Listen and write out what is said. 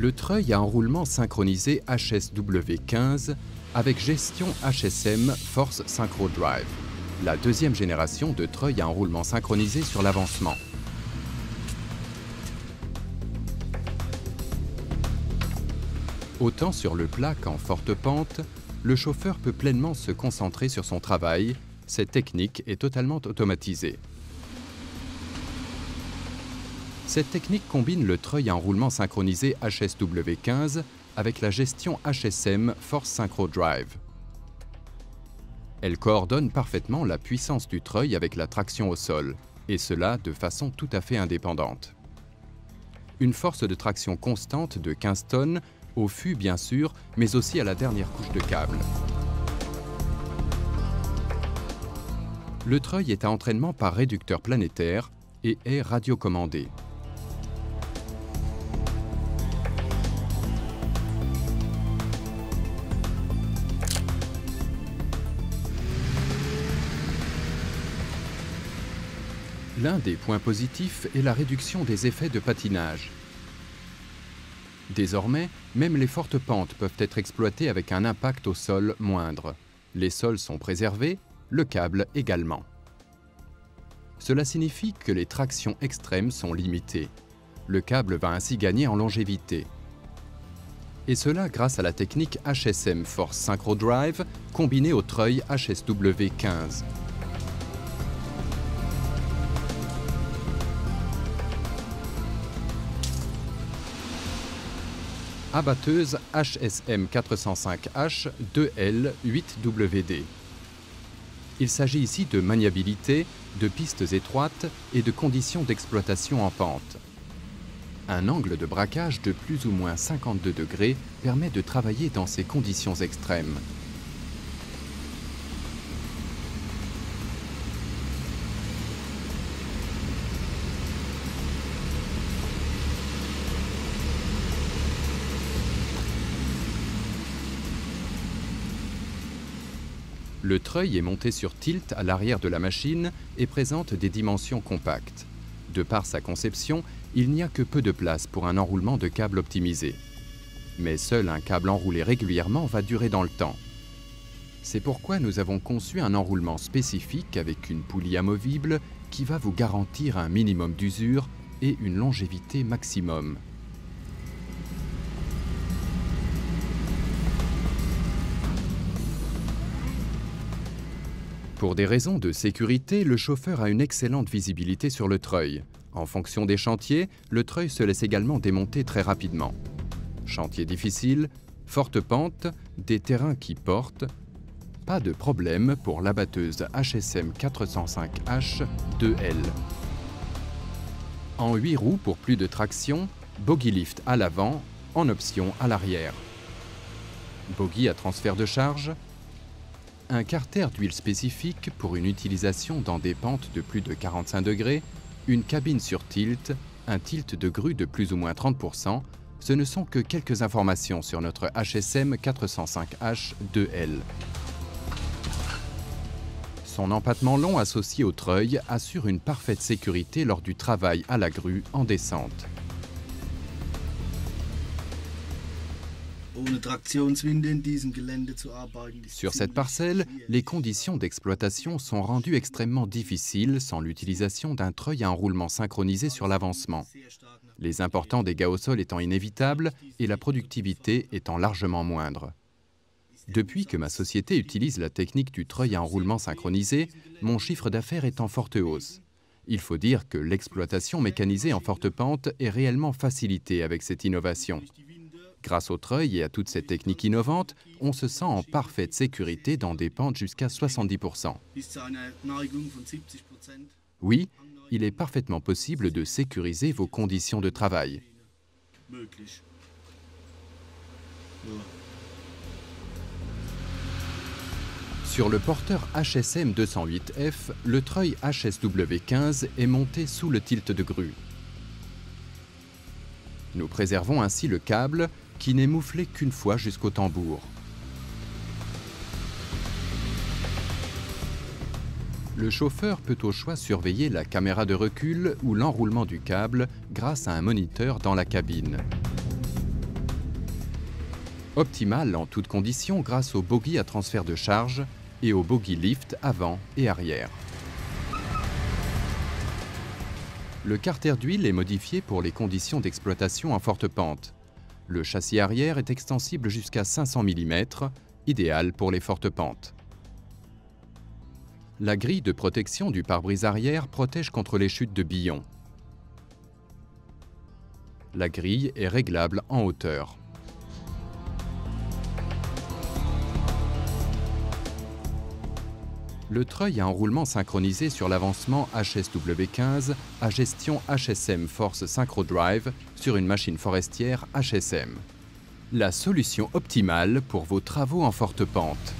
Le treuil à enroulement synchronisé HSW15 avec gestion HSM Force Synchro Drive, la deuxième génération de treuil à enroulement synchronisé sur l'avancement. Autant sur le plat qu'en forte pente, le chauffeur peut pleinement se concentrer sur son travail. Cette technique est totalement automatisée. Cette technique combine le treuil à enroulement synchronisé HSW15 avec la gestion HSM Force Synchro Drive. Elle coordonne parfaitement la puissance du treuil avec la traction au sol, et cela de façon tout à fait indépendante. Une force de traction constante de 15 tonnes, au fût bien sûr, mais aussi à la dernière couche de câble. Le treuil est à entraînement par réducteur planétaire et est radiocommandé. L'un des points positifs est la réduction des effets de patinage. Désormais, même les fortes pentes peuvent être exploitées avec un impact au sol moindre. Les sols sont préservés, le câble également. Cela signifie que les tractions extrêmes sont limitées. Le câble va ainsi gagner en longévité. Et cela grâce à la technique HSM Force Synchro Drive combinée au treuil HSW15. Abatteuse HSM 405H 2L 8WD. Il s'agit ici de maniabilité, de pistes étroites et de conditions d'exploitation en pente. Un angle de braquage de plus ou moins 52 degrés permet de travailler dans ces conditions extrêmes. Le treuil est monté sur tilt à l'arrière de la machine et présente des dimensions compactes. De par sa conception, il n'y a que peu de place pour un enroulement de câble optimisé. Mais seul un câble enroulé régulièrement va durer dans le temps. C'est pourquoi nous avons conçu un enroulement spécifique avec une poulie amovible qui va vous garantir un minimum d'usure et une longévité maximum. Pour des raisons de sécurité, le chauffeur a une excellente visibilité sur le treuil. En fonction des chantiers, le treuil se laisse également démonter très rapidement. Chantier difficile, forte pente, des terrains qui portent, pas de problème pour l'abatteuse HSM 405H 2L. En 8 roues pour plus de traction, bogie lift à l'avant, en option à l'arrière. Bogie à transfert de charge. Un carter d'huile spécifique pour une utilisation dans des pentes de plus de 45 degrés, une cabine sur tilt, un tilt de grue de plus ou moins 30%, ce ne sont que quelques informations sur notre HSM 405H 2L. Son empattement long associé au treuil assure une parfaite sécurité lors du travail à la grue en descente. Sur cette parcelle, les conditions d'exploitation sont rendues extrêmement difficiles sans l'utilisation d'un treuil à enroulement synchronisé sur l'avancement. Les importants dégâts au sol étant inévitables et la productivité étant largement moindre. Depuis que ma société utilise la technique du treuil à enroulement synchronisé, mon chiffre d'affaires est en forte hausse. Il faut dire que l'exploitation mécanisée en forte pente est réellement facilitée avec cette innovation. Grâce au treuil et à toute cette technique innovante, on se sent en parfaite sécurité dans des pentes jusqu'à 70%. Oui, il est parfaitement possible de sécuriser vos conditions de travail. Sur le porteur HSM 208F, le treuil HSW15 est monté sous le tilt de grue. Nous préservons ainsi le câble qui n'est mouflé qu'une fois jusqu'au tambour. Le chauffeur peut au choix surveiller la caméra de recul ou l'enroulement du câble grâce à un moniteur dans la cabine. Optimale en toutes conditions grâce au bogie à transfert de charge et au bogie lift avant et arrière. Le carter d'huile est modifié pour les conditions d'exploitation en forte pente. Le châssis arrière est extensible jusqu'à 500 mm, idéal pour les fortes pentes. La grille de protection du pare-brise arrière protège contre les chutes de billons. La grille est réglable en hauteur. Le treuil à enroulement synchronisé sur l'avancement HSW15 à gestion HSM Force Synchro Drive sur une machine forestière HSM. La solution optimale pour vos travaux en forte pente.